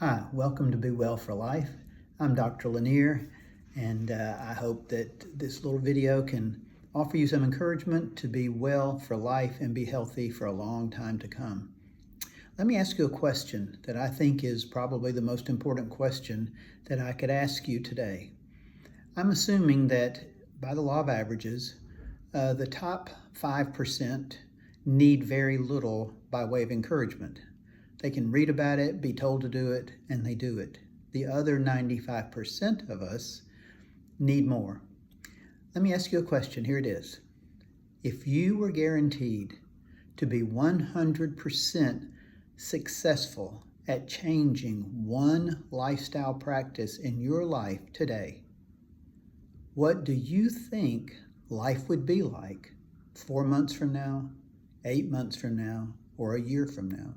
Hi, welcome to Be Well for Life. I'm Dr. Lanier, and I hope that this little video can offer you some encouragement to be well for life and be healthy for a long time to come. Let me ask you a question that I think is probably the most important question that I could ask you today. I'm assuming that by the law of averages, the top 5% need very little by way of encouragement. They can read about it, be told to do it, and they do it. The other 95% of us need more. Let me ask you a question. Here it is. If you were guaranteed to be 100% successful at changing one lifestyle practice in your life today, what do you think life would be like 4 months from now, 8 months from now, or a year from now?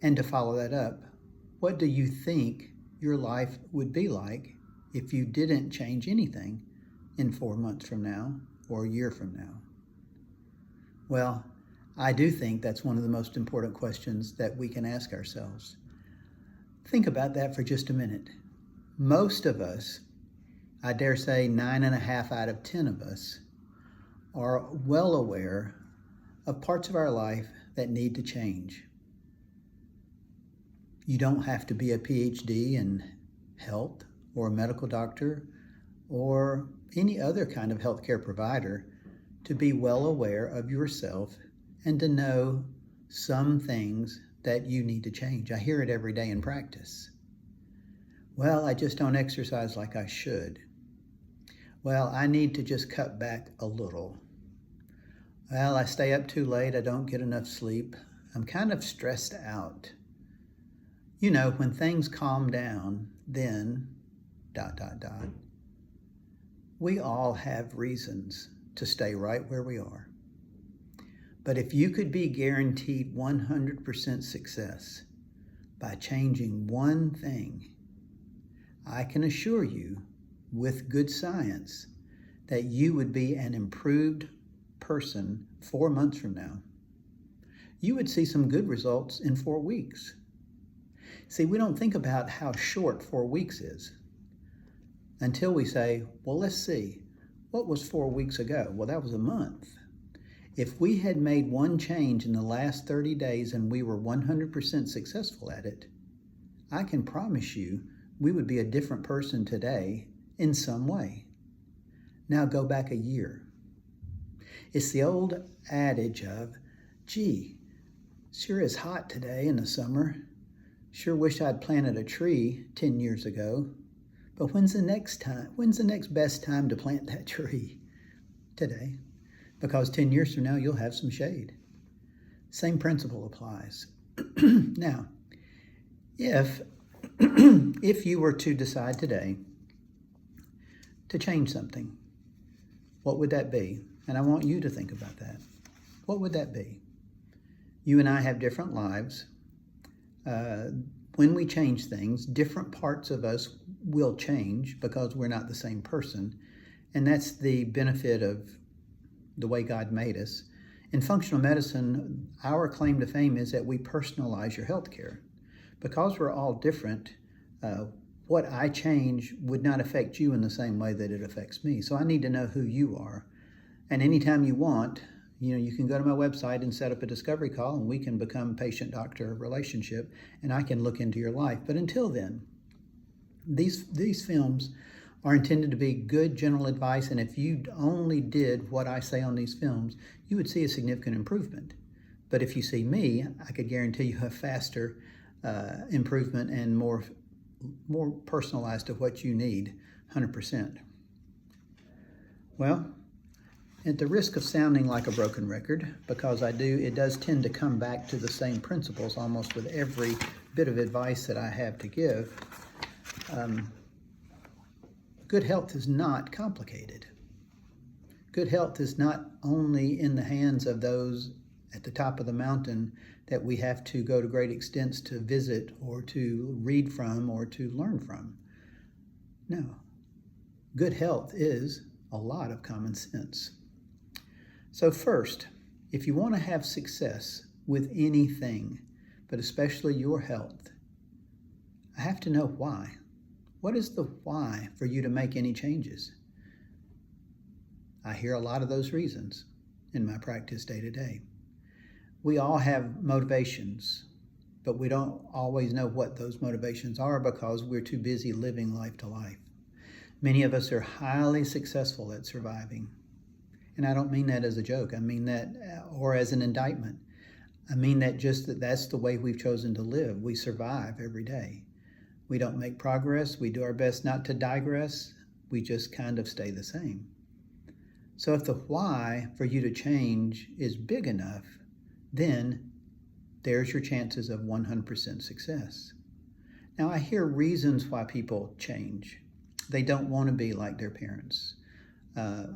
And to follow that up, what do you think your life would be like if you didn't change anything in 4 months from now or a year from now? Well, I do think that's one of the most important questions that we can ask ourselves. Think about that for just a minute. Most of us, I dare say 9.5 out of 10 of us, are well aware of parts of our life that need to change. You don't have to be a PhD in health or a medical doctor or any other kind of healthcare provider to be well aware of yourself and to know some things that you need to change. I hear it every day in practice. Well, I just don't exercise like I should. Well, I need to just cut back a little. Well, I stay up too late. I don't get enough sleep. I'm kind of stressed out. You know, when things calm down, then ... We all have reasons to stay right where we are. But if you could be guaranteed 100% success by changing one thing, I can assure you, with good science, that you would be an improved person 4 months from now. You would see some good results in 4 weeks. See, we don't think about how short 4 weeks is until we say, well, let's see, what was 4 weeks ago? Well, that was a month. If we had made one change in the last 30 days and we were 100% successful at it, I can promise you we would be a different person today in some way. Now go back a year. It's the old adage of, gee, sure is hot today in the summer. Sure wish I'd planted a tree 10 years ago, but when's the next best time to plant that tree? Today, because 10 years from now, you'll have some shade. Same principle applies. Now, if you were to decide today to change something, what would that be? And I want you to think about that. What would that be? You and I have different lives. When we change things, different parts of us will change because we're not the same person. And that's the benefit of the way God made us. In functional medicine, our claim to fame is that we personalize your healthcare. Because we're all different, what I change would not affect you in the same way that it affects me. So I need to know who you are. And anytime you want, you can go to my website and set up a discovery call and we can become patient-doctor relationship and I can look into your life. But until then, these films are intended to be good general advice, and if you only did what I say on these films, you would see a significant improvement. But if you see me, I could guarantee you a faster improvement and more personalized to what you need, 100%. Well, at the risk of sounding like a broken record, because it does tend to come back to the same principles almost with every bit of advice that I have to give. Good health is not complicated. Good health is not only in the hands of those at the top of the mountain that we have to go to great extents to visit or to read from or to learn from. No. Good health is a lot of common sense. So first, if you want to have success with anything, but especially your health, I have to know why. What is the why for you to make any changes? I hear a lot of those reasons in my practice day to day. We all have motivations, but we don't always know what those motivations are because we're too busy living life to life. Many of us are highly successful at surviving. And I don't mean that as a joke. I mean that, or as an indictment. I mean that just that's the way we've chosen to live. We survive every day. We don't make progress. We do our best not to digress. We just kind of stay the same. So if the why for you to change is big enough, then there's your chances of 100% success. Now, I hear reasons why people change. They don't want to be like their parents.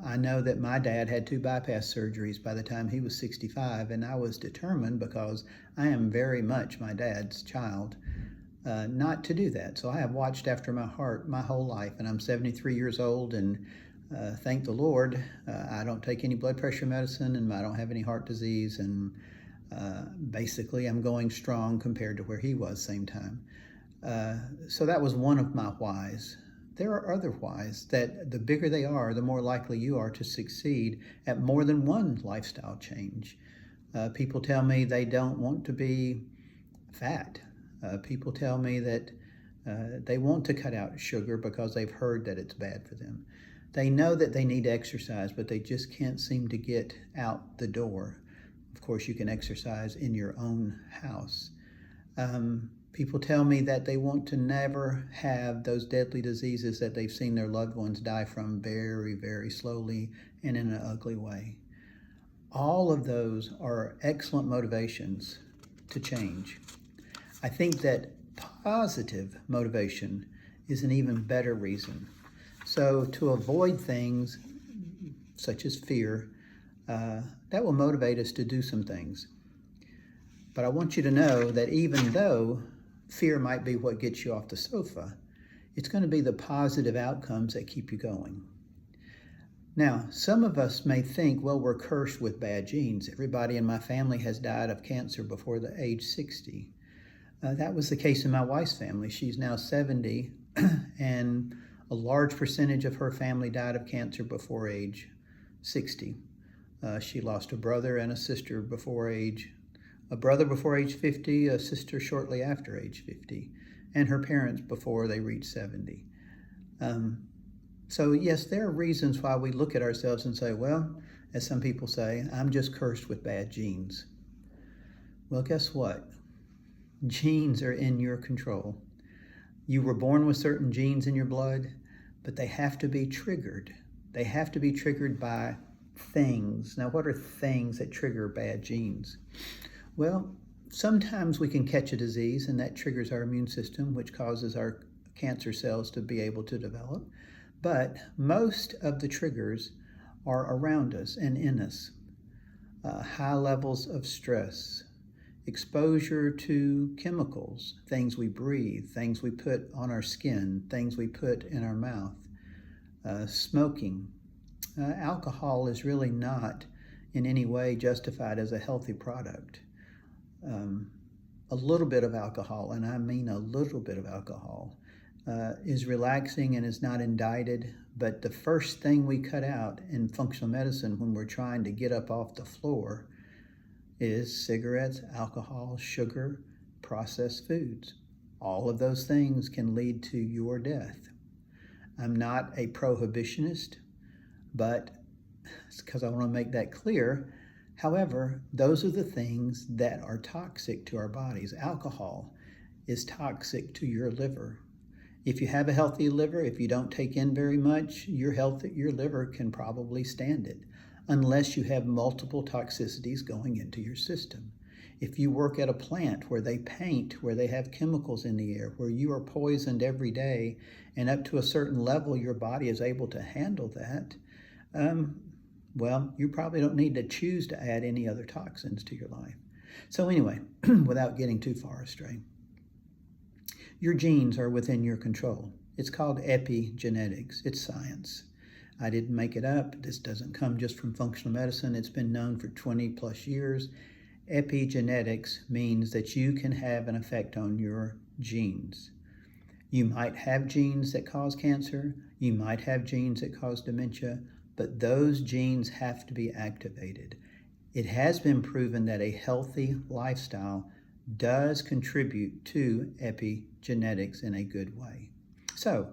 I know that my dad had 2 bypass surgeries by the time he was 65, and I was determined, because I am very much my dad's child, not to do that. So I have watched after my heart my whole life, and I'm 73 years old, and thank the Lord, I don't take any blood pressure medicine, and I don't have any heart disease, and basically I'm going strong compared to where he was same time. So that was one of my whys. There are other whys that the bigger they are, the more likely you are to succeed at more than one lifestyle change. People tell me they don't want to be fat. People tell me that they want to cut out sugar because they've heard that it's bad for them. They know that they need to exercise, but they just can't seem to get out the door. Of course, you can exercise in your own house. People tell me that they want to never have those deadly diseases that they've seen their loved ones die from very, very slowly and in an ugly way. All of those are excellent motivations to change. I think that positive motivation is an even better reason. So to avoid things such as fear, that will motivate us to do some things. But I want you to know that even though fear might be what gets you off the sofa, it's going to be the positive outcomes that keep you going. Now, some of us may think, well, we're cursed with bad genes. Everybody in my family has died of cancer before the age 60. That was the case in my wife's family. She's now 70, and a large percentage of her family died of cancer before age 60. She lost a brother and a sister before age 50, a sister shortly after age 50, and her parents before they reached 70. So yes, there are reasons why we look at ourselves and say, well, as some people say, I'm just cursed with bad genes. Well, guess what? Genes are in your control. You were born with certain genes in your blood, but they have to be triggered. They have to be triggered by things. Now, what are things that trigger bad genes? Well, sometimes we can catch a disease and that triggers our immune system, which causes our cancer cells to be able to develop. But most of the triggers are around us and in us. High levels of stress, exposure to chemicals, things we breathe, things we put on our skin, things we put in our mouth, smoking. Alcohol is really not in any way justified as a healthy product. A little bit of alcohol, and I mean a little bit of alcohol, is relaxing and is not indicted, but the first thing we cut out in functional medicine when we're trying to get up off the floor is cigarettes, alcohol, sugar, processed foods. All of those things can lead to your death. I'm not a prohibitionist, but it's because I want to make that clear. However, those are the things that are toxic to our bodies. Alcohol is toxic to your liver. If you have a healthy liver, if you don't take in very much, your liver can probably stand it, unless you have multiple toxicities going into your system. If you work at a plant where they paint, where they have chemicals in the air, where you are poisoned every day, and up to a certain level your body is able to handle that, well, you probably don't need to choose to add any other toxins to your life. So anyway, without getting too far astray, your genes are within your control. It's called epigenetics. It's science. I didn't make it up. This doesn't come just from functional medicine. It's been known for 20 plus years. Epigenetics means that you can have an effect on your genes. You might have genes that cause cancer, you might have genes that cause dementia, but those genes have to be activated. It has been proven that a healthy lifestyle does contribute to epigenetics in a good way. So,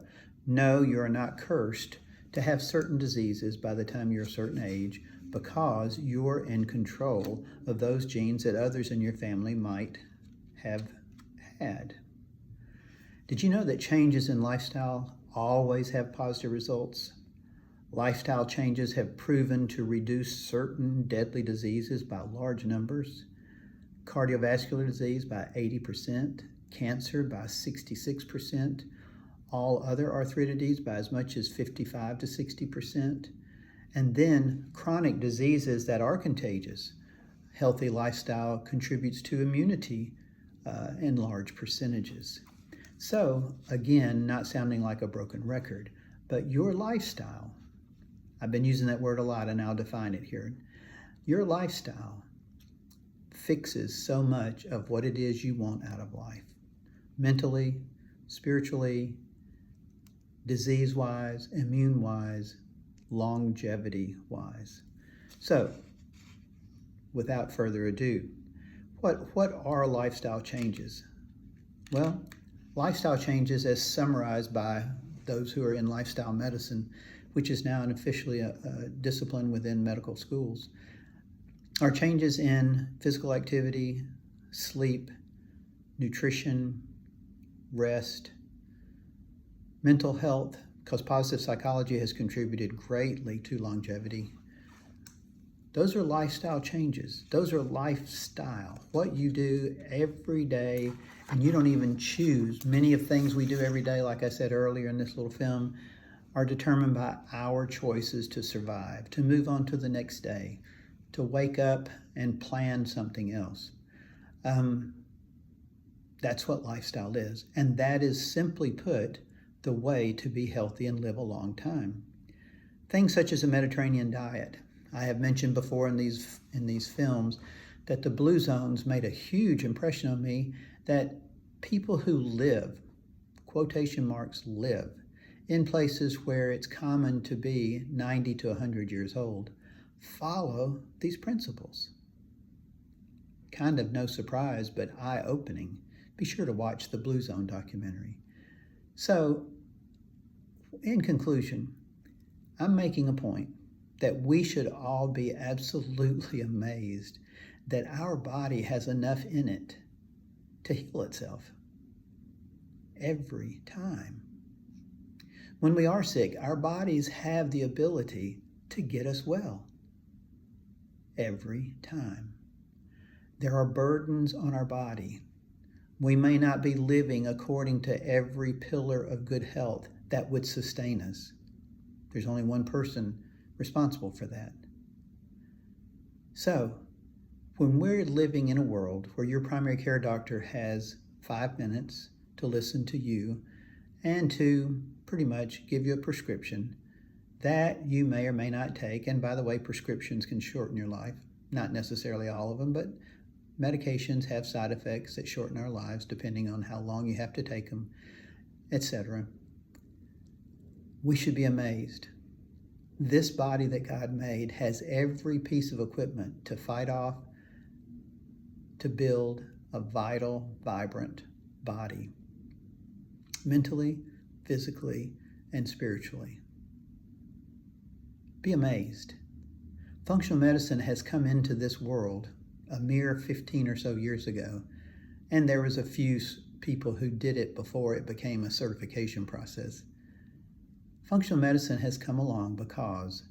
no, you're not cursed to have certain diseases by the time you're a certain age, because you're in control of those genes that others in your family might have had. Did you know that changes in lifestyle always have positive results? Lifestyle changes have proven to reduce certain deadly diseases by large numbers, cardiovascular disease by 80%, cancer by 66%, all other arthritides by as much as 55 to 60%, and then chronic diseases that are contagious. Healthy lifestyle contributes to immunity in large percentages. So, again, not sounding like a broken record, but your lifestyle, I've been using that word a lot and I'll define it here. Your lifestyle fixes so much of what it is you want out of life, mentally, spiritually, disease-wise, immune-wise, longevity-wise. So, without further ado, what are lifestyle changes? Well, lifestyle changes, as summarized by those who are in lifestyle medicine, which is now officially a discipline within medical schools, are changes in physical activity, sleep, nutrition, rest, mental health, because positive psychology has contributed greatly to longevity. Those are lifestyle changes. Those are lifestyle, what you do every day, and you don't even choose. Many of things we do every day, like I said earlier in this little film, are determined by our choices to survive, to move on to the next day, to wake up and plan something else. That's what lifestyle is. And that is, simply put, the way to be healthy and live a long time. Things such as a Mediterranean diet. I have mentioned before in these films that the blue zones made a huge impression on me, that people who live, quotation marks, live, in places where it's common to be 90 to 100 years old, follow these principles. Kind of no surprise, but eye-opening. Be sure to watch the Blue Zone documentary. So, in conclusion, I'm making a point that we should all be absolutely amazed that our body has enough in it to heal itself every time. When we are sick, our bodies have the ability to get us well every time. There are burdens on our body. We may not be living according to every pillar of good health that would sustain us. There's only one person responsible for that. So, when we're living in a world where your primary care doctor has 5 minutes to listen to you and to pretty much give you a prescription that you may or may not take, and by the way, prescriptions can shorten your life, not necessarily all of them, but medications have side effects that shorten our lives depending on how long you have to take them, etc. We should be amazed. This body that God made has every piece of equipment to fight off, to build a vital, vibrant body, mentally, physically, and spiritually. Be amazed. Functional medicine has come into this world a mere 15 or so years ago, and there was a few people who did it before it became a certification process. Functional medicine has come along because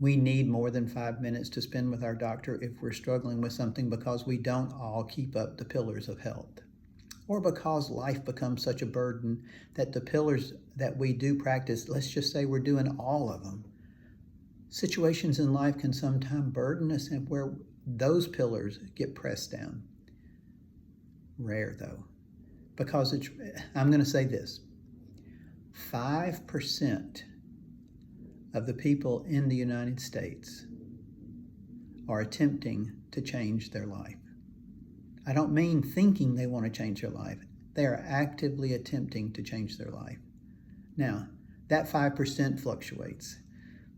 we need more than 5 minutes to spend with our doctor if we're struggling with something, because we don't all keep up the pillars of health, or because life becomes such a burden that the pillars that we do practice, let's just say we're doing all of them. Situations in life can sometimes burden us, and where those pillars get pressed down. Rare though, because I'm going to say this, 5% of the people in the United States are attempting to change their life. I don't mean thinking they want to change their life. They are actively attempting to change their life. Now, that 5% fluctuates.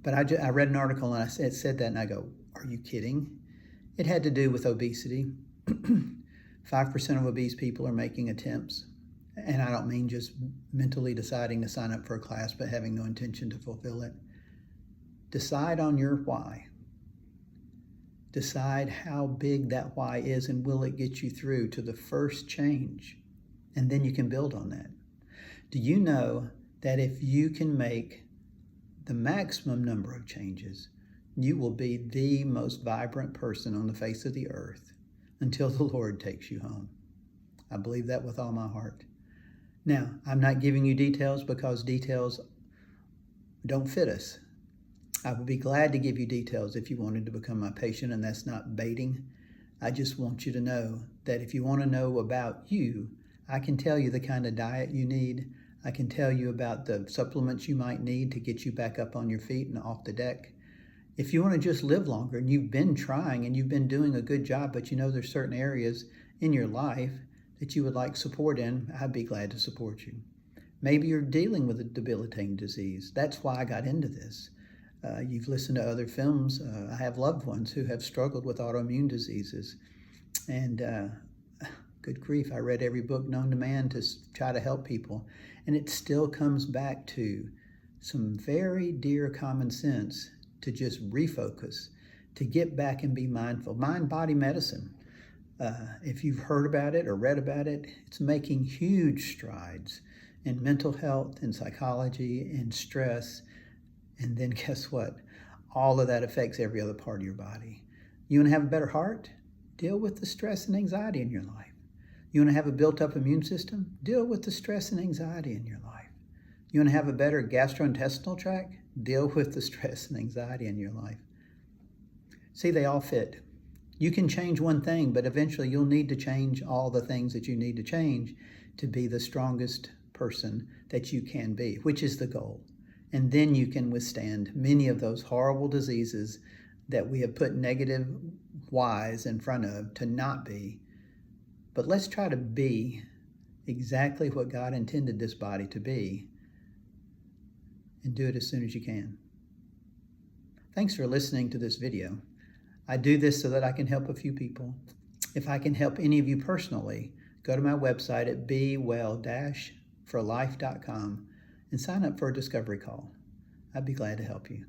But I read an article and it said that, and I go, are you kidding? It had to do with obesity. 5% of obese people are making attempts. And I don't mean just mentally deciding to sign up for a class but having no intention to fulfill it. Decide on your why. Decide how big that why is and will it get you through to the first change. And then you can build on that. Do you know that if you can make the maximum number of changes, you will be the most vibrant person on the face of the earth until the Lord takes you home? I believe that with all my heart. Now, I'm not giving you details because details don't fit us. I would be glad to give you details if you wanted to become my patient, and that's not baiting. I just want you to know that if you want to know about you, I can tell you the kind of diet you need. I can tell you about the supplements you might need to get you back up on your feet and off the deck. If you want to just live longer and you've been trying and you've been doing a good job, but you know there's certain areas in your life that you would like support in, I'd be glad to support you. Maybe you're dealing with a debilitating disease. That's why I got into this. You've listened to other films. I have loved ones who have struggled with autoimmune diseases. And good grief, I read every book known to man to try to help people. And it still comes back to some very dear common sense to just refocus, to get back and be mindful. Mind-body medicine. If you've heard about it or read about it, it's making huge strides in mental health and psychology and stress. And then guess what? All of that affects every other part of your body. You want to have a better heart? Deal with the stress and anxiety in your life. You want to have a built-up immune system? Deal with the stress and anxiety in your life. You want to have a better gastrointestinal tract? Deal with the stress and anxiety in your life. See, they all fit. You can change one thing, but eventually you'll need to change all the things that you need to change to be the strongest person that you can be, which is the goal. And then you can withstand many of those horrible diseases that we have put negative Y's in front of to not be. But let's try to be exactly what God intended this body to be, and do it as soon as you can. Thanks for listening to this video. I do this so that I can help a few people. If I can help any of you personally, go to my website at bewell-forlife.com and sign up for a discovery call. I'd be glad to help you.